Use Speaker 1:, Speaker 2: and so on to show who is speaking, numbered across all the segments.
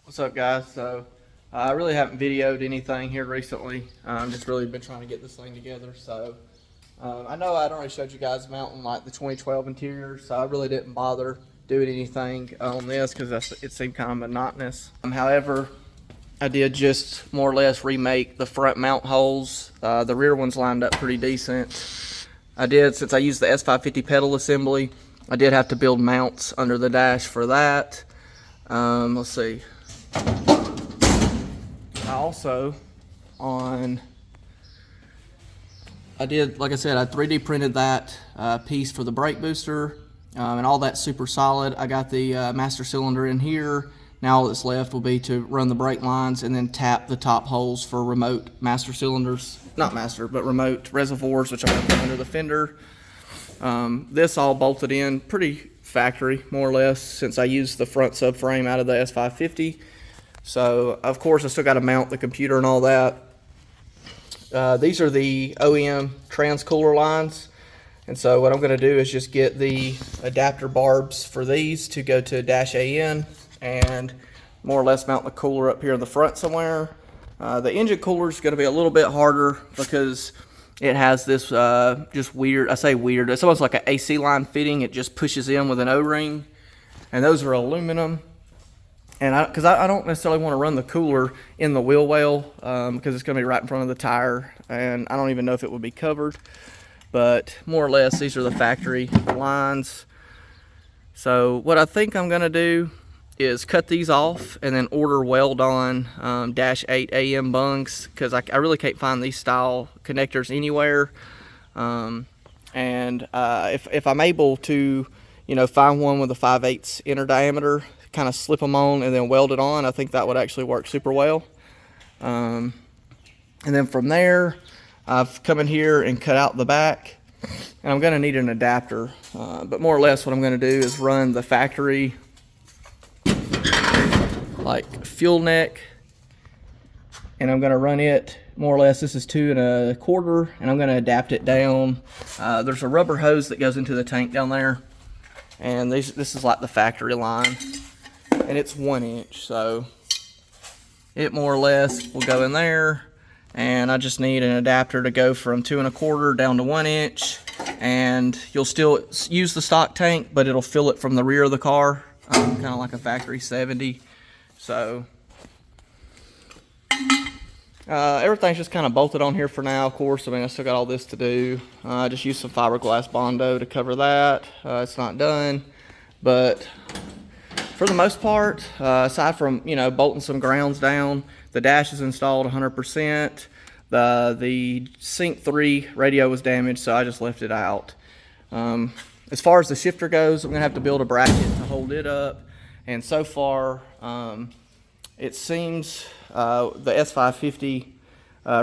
Speaker 1: What's up, guys? So I really haven't videoed anything here recently. Just really been trying to get this thing together. So I know I'd already showed you guys mounting like the 2012 interior, so I really didn't bother doing anything on this because it seemed kind of monotonous. However, I did just more or less remake the front mount holes. The rear ones lined up pretty decent. I did, since I used the S550 pedal assembly, I did have to build mounts under the dash for that. Let's see. I also, I did, like I said, I 3D printed that piece for the brake booster, and all that's super solid. I got the master cylinder in here. Now all that's left will be to run the brake lines and then tap the top holes for remote master cylinders. Not master, but remote reservoirs, which I'm going to put under the fender. This all bolted in pretty factory, more or less, since I used the front subframe out of the S550. So, of course, I still got to mount the computer and all that. These are the OEM trans cooler lines. And so what I'm going to do is just get the adapter barbs for these to go to dash AN and more or less mount the cooler up here in the front somewhere. The engine cooler is going to be a little bit harder because it has this just weird, I say weird, it's almost like an AC line fitting. It just pushes in with an O-ring. And those are aluminum. And because I don't necessarily want to run the cooler in the wheel well because it's going to be right in front of the tire, and I don't even know if it would be covered. But more or less, these are the factory lines. So what I think I'm going to do is cut these off and then order weld-on dash 8 AM bungs, because I really can't find these style connectors anywhere. If I'm able to, find one with a 5/8 inner diameter, kind of slip them on and then weld it on, I think that would actually work super well. And then from there, I've come in here and cut out the back, and I'm going to need an adapter. But more or less what I'm going to do is run the factory like fuel neck, and I'm going to run it more or less, this is 2 1/4, and I'm going to adapt it down. There's a rubber hose that goes into the tank down there, and this is like the factory line. And it's 1 inch, so it more or less will go in there, and I just need an adapter to go from 2 1/4 down to 1 inch, and you'll still use the stock tank, but it'll fill it from the rear of the car, kind of like a factory 70. So everything's just kind of bolted on here for now. Of course, I still got all this to do. I just used some fiberglass Bondo to cover that. It's not done, but for the most part, aside from, bolting some grounds down, the dash is installed 100%. The Sync 3 radio was damaged, so I just left it out. As far as the shifter goes, I'm going to have to build a bracket to hold it up. And so far, it seems the S550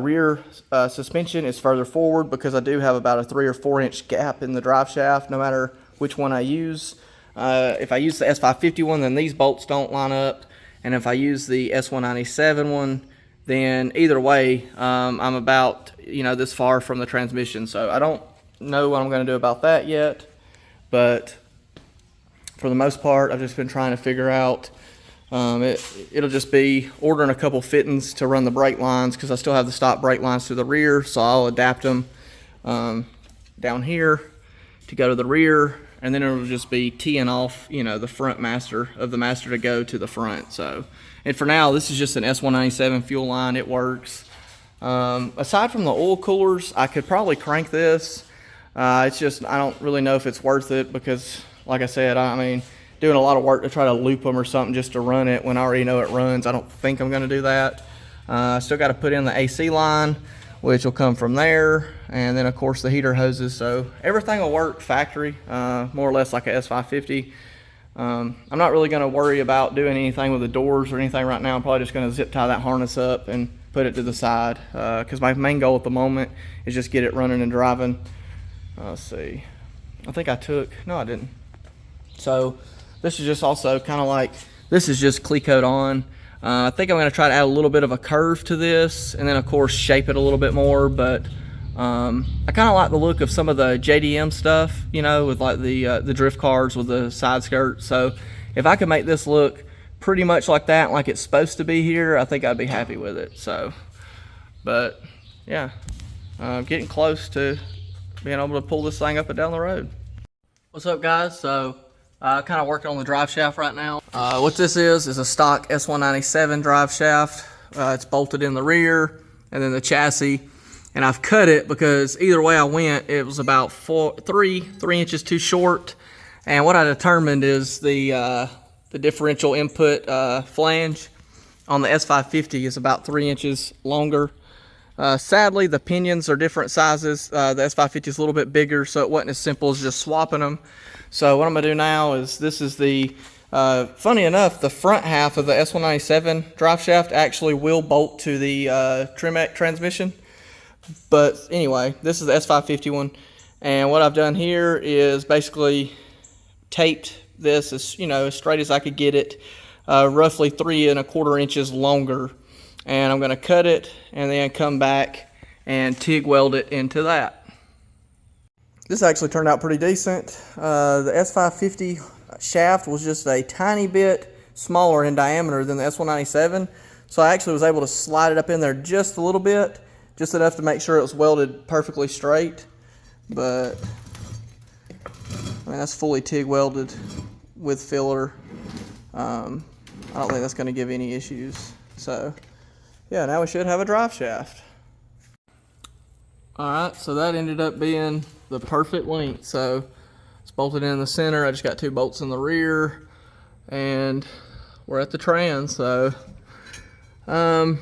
Speaker 1: rear suspension is further forward, because I do have about a 3 or 4 inch gap in the drive shaft, no matter which one I use. If I use the S550 one, then these bolts don't line up, and if I use the S197 one, then either way, I'm about this far from the transmission. So I don't know what I'm going to do about that yet, but for the most part, I've just been trying to figure out. It'll just be ordering a couple fittings to run the brake lines, because I still have the stock brake lines to the rear, so I'll adapt them down here to go to the rear. And then it'll just be teeing off, the front master of the master to go to the front. So, and for now, this is just an S197 fuel line. It works. Aside from the oil coolers, I could probably crank this. It's just, I don't really know if it's worth it, because, like I said, doing a lot of work to try to loop them or something just to run it when I already know it runs. I don't think I'm going to do that. I still got to put in the AC line, which will come from there, and then of course the heater hoses. So everything will work factory, more or less like a S550. I'm not really going to worry about doing anything with the doors or anything right now. I'm probably just going to zip tie that harness up and put it to the side, because my main goal at the moment is just get it running and driving. Let's see, I think I took, no I didn't. So this is just also kind of like, this is just Clecoat on. I think I'm going to try to add a little bit of a curve to this, and then of course shape it a little bit more. But I kind of like the look of some of the JDM stuff, with like the drift cars with the side skirts. So if I could make this look pretty much like that, like it's supposed to be here, I think I'd be happy with it. So, but yeah, getting close to being able to pull this thing up and down the road. What's up, guys? So kind of working on the drive shaft right now. What this is a stock S197 drive shaft. It's bolted in the rear and then the chassis, and I've cut it because either way I went, it was about 3 inches too short. And what I determined is the differential input flange on the S550 is about 3 inches longer. Sadly, the pinions are different sizes. The S550 is a little bit bigger, so it wasn't as simple as just swapping them. So what I'm gonna do now is, this is the, funny enough, the front half of the S197 drive shaft actually will bolt to the Trimec transmission. But anyway, this is the S550 one. And what I've done here is basically taped this as, as straight as I could get it, roughly 3 1/4 inches longer. And I'm gonna cut it and then come back and TIG weld it into that. This actually turned out pretty decent. The S550 shaft was just a tiny bit smaller in diameter than the S197. So I actually was able to slide it up in there just a little bit, just enough to make sure it was welded perfectly straight. But I mean, that's fully TIG welded with filler. I don't think that's gonna give any issues. So yeah, now we should have a drive shaft. Alright, so that ended up being the perfect length. So it's bolted in the center. I just got 2 bolts in the rear, and we're at the trans. So I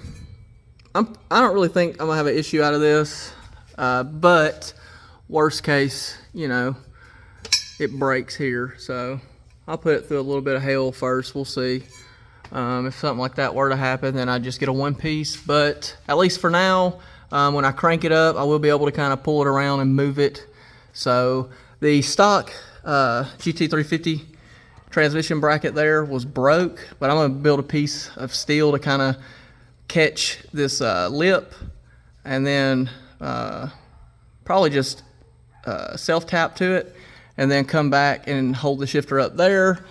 Speaker 1: don't really think I'm gonna have an issue out of this, but worst case, it breaks here. So I'll put it through a little bit of hell first. We'll see. If something like that were to happen, then I'd just get a 1-piece. But at least for now, when I crank it up, I will be able to kind of pull it around and move it. So the stock GT350 transmission bracket there was broke, but I'm going to build a piece of steel to kind of catch this lip, and then probably just self-tap to it, and then come back and hold the shifter up there.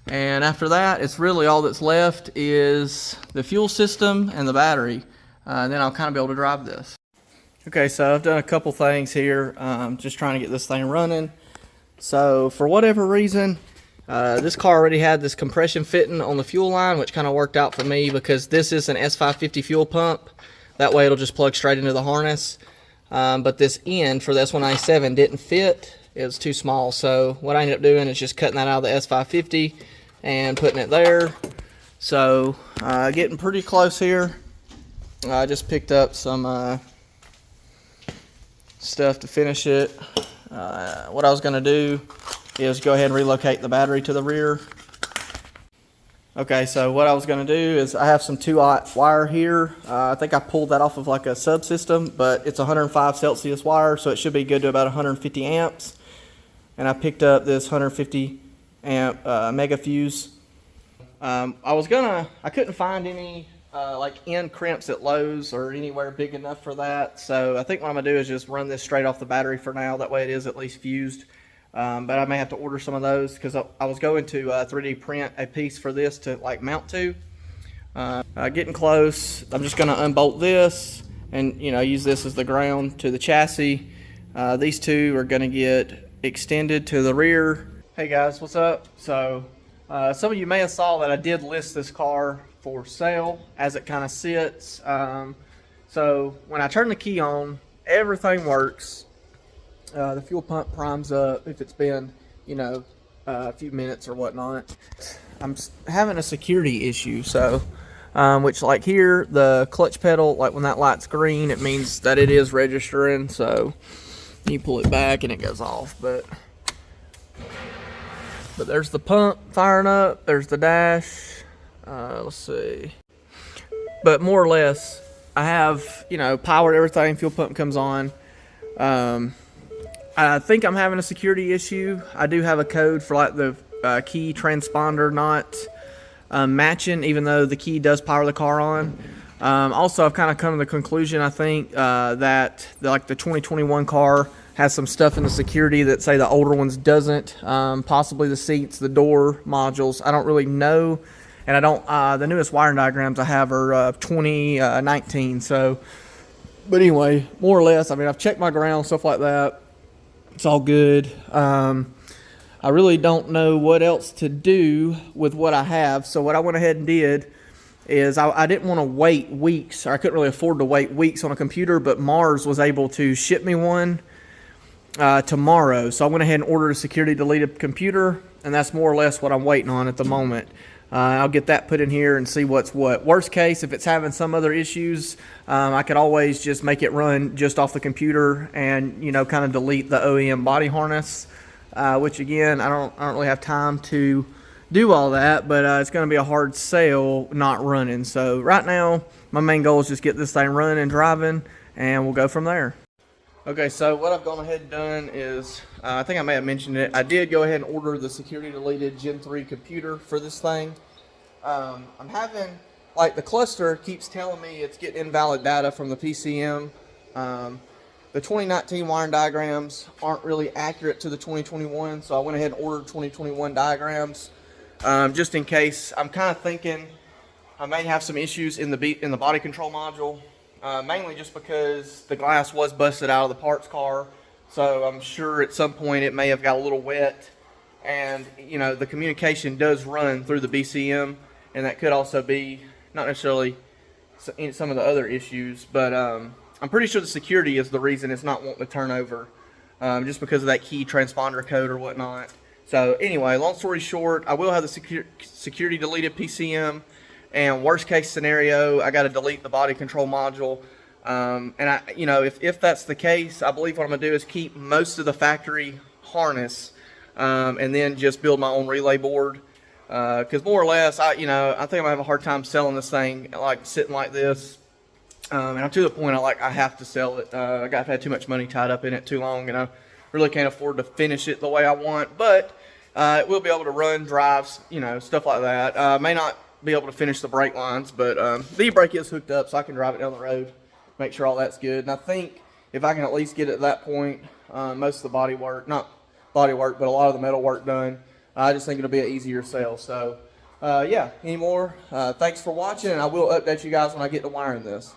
Speaker 1: And after that, it's really all that's left is the fuel system and the battery. And then I'll kind of be able to drive this. Okay, so I've done a couple things here, just trying to get this thing running. So for whatever reason, this car already had this compression fitting on the fuel line, which kind of worked out for me because this is an S550 fuel pump. That way it'll just plug straight into the harness. But this end for the S197 didn't fit. It was too small. So what I ended up doing is just cutting that out of the S550 and putting it there. So getting pretty close here. I just picked up some stuff to finish it. What I was going to do is go ahead and relocate the battery to the rear. Okay, so what I was going to do is I have some 2-aught wire here. I think I pulled that off of like a subsystem, but it's 105 Celsius wire, so it should be good to about 150 amps. And I picked up this 150 amp mega fuse. I couldn't find any like end crimps at Lowe's or anywhere big enough for that. So I think what I'm gonna do is just run this straight off the battery for now. That way it is at least fused. But I may have to order some of those because I was going to 3D print a piece for this to like mount to. Getting close. I'm just gonna unbolt this and use this as the ground to the chassis. These two are gonna get extended to the rear. Hey guys, what's up? So some of you may have saw that I did list this car for sale as it kind of sits. So when I turn the key on, everything works. The fuel pump primes up if it's been a few minutes or whatnot. I'm having a security issue, so which like here, the clutch pedal, like when that light's green, it means that it is registering. So you pull it back and it goes off, but there's the pump firing up, there's the dash. Let's see, but more or less I have powered everything. Fuel pump comes on. I think I'm having a security issue. I do have a code for like the key transponder not matching, even though the key does power the car on. Also, I've kind of come to the conclusion, I think, that the 2021 car has some stuff in the security that say the older ones doesn't. Possibly the seats, the door modules. I don't really know. and I don't. The newest wiring diagrams I have are 2019. So, but anyway, more or less, I mean, I've checked my ground, stuff like that. It's all good. I really don't know what else to do with what I have. So what I went ahead and did is I didn't want to wait weeks, or I couldn't really afford to wait weeks on a computer, but Mars was able to ship me one tomorrow. So I went ahead and ordered a security deleted computer, and that's more or less what I'm waiting on at the moment. I'll get that put in here and see what's what. Worst case, if it's having some other issues, I could always just make it run just off the computer and, you know, kind of delete the OEM body harness, which again, I don't really have time to do all that, but it's going to be a hard sell not running. So right now, my main goal is just get this thing running and driving, and we'll go from there. Okay, so what I've gone ahead and done is, I think I may have mentioned it, I did go ahead and order the security deleted Gen 3 computer for this thing. I'm having, like, the cluster keeps telling me it's getting invalid data from the PCM. The 2019 wiring diagrams aren't really accurate to the 2021, so I went ahead and ordered 2021 diagrams. Just in case. I'm kind of thinking I may have some issues in the body control module, mainly just because the glass was busted out of the parts car, so I'm sure at some point it may have got a little wet, and you know, the communication does run through the BCM, and that could also be not necessarily some of the other issues, but I'm pretty sure the security is the reason it's not wanting to turn over, just because of that key transponder code or whatnot. So anyway, long story short, I will have the security deleted PCM, and worst case scenario, I got to delete the body control module. And you know, if that's the case, I believe what I'm gonna do is keep most of the factory harness, and then just build my own relay board. Because more or less, I think I'm gonna have a hard time selling this thing like sitting like this. And I'm to the point I have to sell it. I've had too much money tied up in it too long, and I really can't afford to finish it the way I want. But it will be able to run, drives, you know, stuff like that. May not be able to finish the brake lines, but the e-brake is hooked up, so I can drive it down the road, make sure all that's good. And I think if I can at least get it at that point, most of the body work, not body work, but a lot of the metal work done, I just think it'll be an easier sale. So yeah, anymore, thanks for watching, and I will update you guys when I get to wiring this.